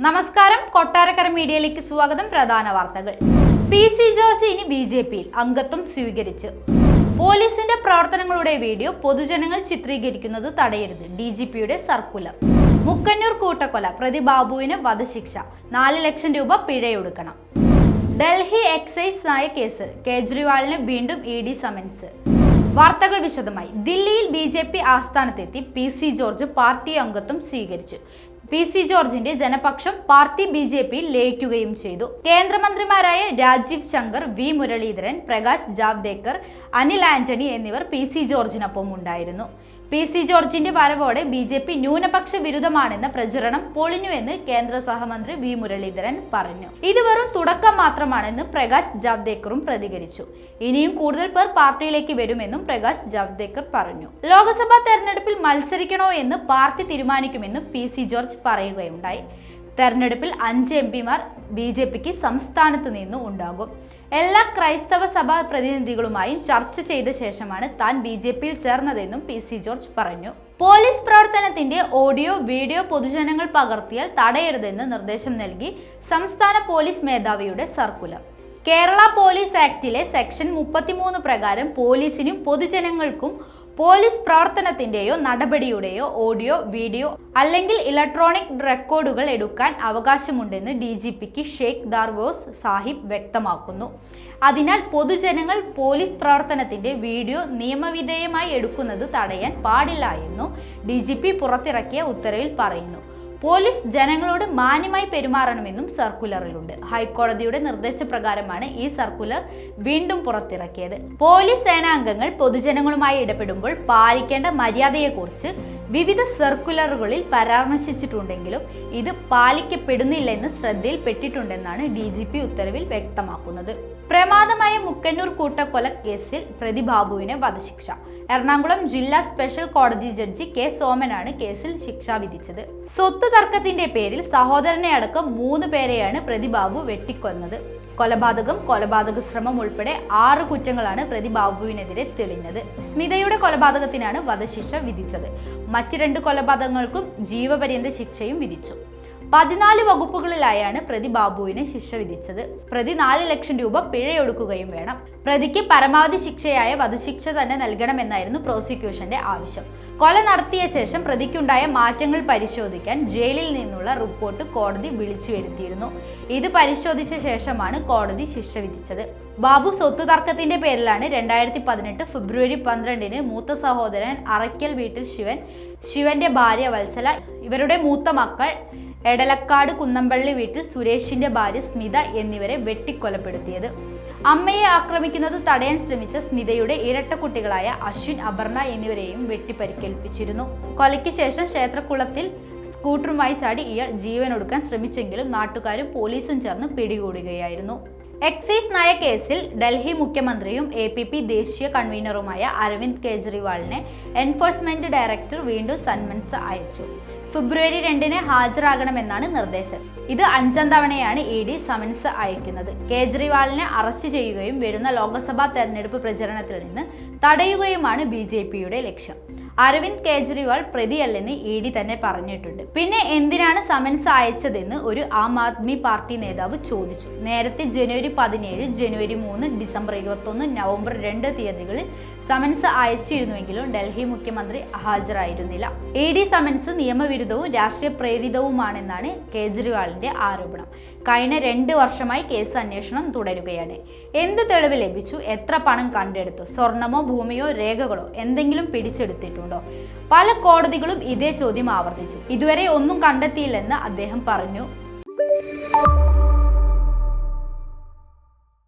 നമസ്കാരം, കൊട്ടാരക്കര മീഡിയയിലേക്ക് സ്വാഗതം. പ്രധാന വാർത്തകൾ. പി.സി. ജോർജ് ഇനി ബി.ജെ.പിയിൽ അംഗത്വം സ്വീകരിച്ചു. പോലീസിന്റെ പ്രവർത്തനങ്ങളുടെ വീഡിയോ പൊതുജനങ്ങൾ ചിത്രീകരിക്കുന്നത് തടയരുത്, ഡി.ജി.പിയുടെ സർക്കുലർ. മുക്കന്നൂർ കൂട്ടക്കൊല പ്രതി ബാബുവിന് വധശിക്ഷ, 4 ലക്ഷം രൂപ പിഴയൊടുക്കണം. ഡൽഹി എക്സൈസ് നയ കേസ്, കേജ്രിവാളിന് വീണ്ടും ഇ.ഡി. സമൻസ്. വാർത്തകൾ വിശദമായി. ദില്ലിയിൽ ബി.ജെ.പി ആസ്ഥാനത്തെത്തി പി.സി. ജോർജ് പാർട്ടി അംഗത്വം സ്വീകരിച്ചു. പി.സി. ജോർജിന്റെ ജനപക്ഷം പാർട്ടി ബി.ജെ.പിയിൽ ലയിക്കുകയും ചെയ്തു. കേന്ദ്രമന്ത്രിമാരായ രാജീവ് ശങ്കർ, വി. മുരളീധരൻ, പ്രകാശ് ജാവ്ദേക്കർ, അനിൽ ആന്റണി എന്നിവർ പി.സി. ജോർജിനൊപ്പം ഉണ്ടായിരുന്നു. പി.സി. ജോർജിന്റെ വരവോടെ ബി.ജെ.പി ന്യൂനപക്ഷ വിരുദ്ധമാണെന്ന പ്രചരണം പൊളിഞ്ഞുവെന്ന് കേന്ദ്ര സഹമന്ത്രി വി. മുരളീധരൻ പറഞ്ഞു. ഇത് വെറും തുടക്കം മാത്രമാണെന്ന് പ്രകാശ് ജാവ്ദേക്കറും പ്രതികരിച്ചു. ഇനിയും കൂടുതൽ പേർ പാർട്ടിയിലേക്ക് വരുമെന്നും പ്രകാശ് ജാവ്ദേക്കർ പറഞ്ഞു. ലോക്സഭാ തെരഞ്ഞെടുപ്പിൽ മത്സരിക്കണോ എന്ന് പാർട്ടി തീരുമാനിക്കുമെന്നും പി.സി. ജോർജ് പറയുകയുണ്ടായി. തെരഞ്ഞെടുപ്പിൽ 5 എംപിമാർ ബി.ജെ.പിക്ക് സംസ്ഥാനത്ത് നിന്ന് ഉണ്ടാകും. എല്ലാ ക്രൈസ്തവ സഭാ പ്രതിനിധികളുമായും ചർച്ച ചെയ്ത ശേഷമാണ് താൻ ബി.ജെ.പിയിൽ ചേർന്നതെന്നും പി.സി. ജോർജ് പറഞ്ഞു. പോലീസ് പ്രവർത്തനത്തിന്റെ ഓഡിയോ, വീഡിയോ പൊതുജനങ്ങൾ പകർത്തിയാൽ തടയരുതെന്ന് നിർദ്ദേശം നൽകി സംസ്ഥാന പോലീസ് മേധാവിയുടെ സർക്കുലർ. കേരള പോലീസ് ആക്ടിലെ സെക്ഷൻ 33 പ്രകാരം പോലീസിനും പൊതുജനങ്ങൾക്കും പോലീസ് പ്രവർത്തനത്തിന്റെയോ നടപടിയുടെയോ ഓഡിയോ, വീഡിയോ അല്ലെങ്കിൽ ഇലക്ട്രോണിക് റെക്കോർഡുകൾ എടുക്കാൻ അവകാശമുണ്ടെന്ന് ഡി.ജി.പിക്ക് ഷെയ്ഖ് ദാർവേസ് സാഹിബ് വ്യക്തമാക്കുന്നു. അതിനാൽ പൊതുജനങ്ങൾ പോലീസ് പ്രവർത്തനത്തിന്റെ വീഡിയോ നിയമവിധേയമായി എടുക്കുന്നത് തടയാൻ പാടില്ല എന്നും ഡി.ജി.പി പുറത്തിറക്കിയ ഉത്തരവിൽ പറയുന്നു. പോലീസ് ജനങ്ങളോട് മാന്യമായി പെരുമാറണമെന്നും സർക്കുലറിലുണ്ട്. ഹൈക്കോടതിയുടെ നിർദ്ദേശപ്രകാരമാണ് ഈ സർക്കുലർ വീണ്ടും പുറത്തിറക്കിയത്. പോലീസ് സേനാംഗങ്ങൾ പൊതുജനങ്ങളുമായി ഇടപെടുമ്പോൾ പാലിക്കേണ്ട മര്യാദയെക്കുറിച്ച് വിവിധ സർക്കുലറുകളിൽ പരാമർശിച്ചിട്ടുണ്ടെങ്കിലും ഇത് പാലിക്കപ്പെടുന്നില്ലെന്ന് ശ്രദ്ധയിൽപ്പെട്ടിട്ടുണ്ടെന്നാണ് ഡി.ജി.പി ഉത്തരവിൽ വ്യക്തമാക്കുന്നത്. പ്രമാദമായ മുക്കന്നൂർ കൂട്ടക്കൊല കേസിൽ പ്രതി ബാബുവിന് വധശിക്ഷ. എറണാകുളം ജില്ലാ സ്പെഷ്യൽ കോടതി ജഡ്ജി കെ സോമനാണ് കേസിൽ ശിക്ഷ വിധിച്ചത്. സ്വത്ത് തർക്കത്തിന്റെ പേരിൽ സഹോദരനെ അടക്കം 3 പേരെയാണ് പ്രതി ബാബു വെട്ടിക്കൊന്നത്. കൊലപാതകം, കൊലപാതക ശ്രമം ഉൾപ്പെടെ 6 കുറ്റങ്ങളാണ് പ്രതി ബാബുവിനെതിരെ തെളിഞ്ഞത്. സ്മിതയുടെ കൊലപാതകത്തിനാണ് വധശിക്ഷ വിധിച്ചത്. മറ്റ് 2 കൊലപാതകങ്ങൾക്കും ജീവപര്യന്ത ശിക്ഷയും വിധിച്ചു. 14 വകുപ്പുകളിലായാണ് പ്രതി ബാബുവിന് ശിക്ഷ വിധിച്ചത്. പ്രതി 4 ലക്ഷം രൂപ പിഴയൊടുക്കുകയും വേണം. പ്രതിക്ക് പരമാവധി ശിക്ഷയായ വധശിക്ഷ തന്നെ നൽകണമെന്നായിരുന്നു പ്രോസിക്യൂഷന്റെ ആവശ്യം. കൊല നടത്തിയ ശേഷം പ്രതിക്കുണ്ടായ മാറ്റങ്ങൾ പരിശോധിക്കാൻ ജയിലിൽ നിന്നുള്ള റിപ്പോർട്ട് കോടതി വിളിച്ചു വരുത്തിയിരുന്നു. ഇത് പരിശോധിച്ച ശേഷമാണ് കോടതി ശിക്ഷ വിധിച്ചത്. ബാബു സ്വത്ത് തർക്കത്തിന്റെ പേരിലാണ് 2018 ഫെബ്രുവരി 12 മൂത്ത സഹോദരൻ അറയ്ക്കൽ വീട്ടിൽ ശിവന്റെ ഭാര്യ വത്സല, ഇവരുടെ മൂത്ത മക്കൾ എടലക്കാട് കുന്നംപള്ളി വീട്ടിൽ സുരേഷിന്റെ ഭാര്യ സ്മിത എന്നിവരെ വെട്ടിക്കൊലപ്പെടുത്തിയത്. അമ്മയെ ആക്രമിക്കുന്നത് തടയാൻ ശ്രമിച്ച സ്മിതയുടെ ഇരട്ട കുട്ടികളായ അശ്വിൻ, അപർണ എന്നിവരെയും വെട്ടിപ്പരിക്കേൽപ്പിച്ചിരുന്നു. കൊലയ്ക്ക് ശേഷം ക്ഷേത്രക്കുളത്തിൽ സ്കൂട്ടറുമായി ചാടി ഇയാൾ ജീവനൊടുക്കാൻ ശ്രമിച്ചെങ്കിലും നാട്ടുകാരും പോലീസും ചേർന്ന് പിടികൂടുകയായിരുന്നു. എക്സൈസ് നയ കേസിൽ ഡൽഹി മുഖ്യമന്ത്രിയും എ.പി.പി ദേശീയ കൺവീനറുമായ അരവിന്ദ് കെജ്രിവാളിനെ എൻഫോഴ്സ്മെന്റ് ഡയറക്ടർ വീണ്ടും സമൻസ് അയച്ചു. ഫെബ്രുവരി 2 ഹാജരാകണമെന്നാണ് നിർദ്ദേശം. ഇത് 5ാം തവണയാണ് ഇ.ഡി. സമൻസ് അയക്കുന്നത്. കേജ്രിവാളിനെ അറസ്റ്റ് ചെയ്യുകയും വരുന്ന ലോക്സഭാ തെരഞ്ഞെടുപ്പ് പ്രചരണത്തിൽ നിന്ന് തടയുകയുമാണ് ബി.ജെ.പിയുടെ ലക്ഷ്യം. അരവിന്ദ് കെജ്രിവാൾ പ്രതിയല്ലെന്ന് ഇ.ഡി. തന്നെ പറഞ്ഞിട്ടുണ്ട്. പിന്നെ എന്തിനാണ് സമൻസ് അയച്ചതെന്ന് ഒരു ആം ആദ്മി പാർട്ടി നേതാവ് ചോദിച്ചു. നേരത്തെ ജനുവരി 17, ജനുവരി 3, ഡിസംബർ 21, നവംബർ 2 തീയതികളിൽ സമൻസ് അയച്ചിരുന്നുവെങ്കിലും ഡൽഹി മുഖ്യമന്ത്രി ഹാജരായിരുന്നില്ല. ഇ.ഡി. സമൻസ് നിയമവിരുദ്ധവും രാഷ്ട്രീയ പ്രേരിതവുമാണെന്നാണ് കേജ്രിവാളിന്റെ ആരോപണം. കഴിഞ്ഞ 2 വർഷമായി കേസ് അന്വേഷണം തുടരുകയാണ്. എന്ത് തെളിവ് ലഭിച്ചു? എത്ര പണം കണ്ടെടുത്തു? സ്വർണമോ ഭൂമിയോ രേഖകളോ എന്തെങ്കിലും പിടിച്ചെടുത്തിട്ടുണ്ടോ? പല കോടതികളും ഇതേ ചോദ്യം ആവർത്തിച്ചു. ഇതുവരെ ഒന്നും കണ്ടെത്തിയില്ലെന്ന് അദ്ദേഹം പറഞ്ഞു.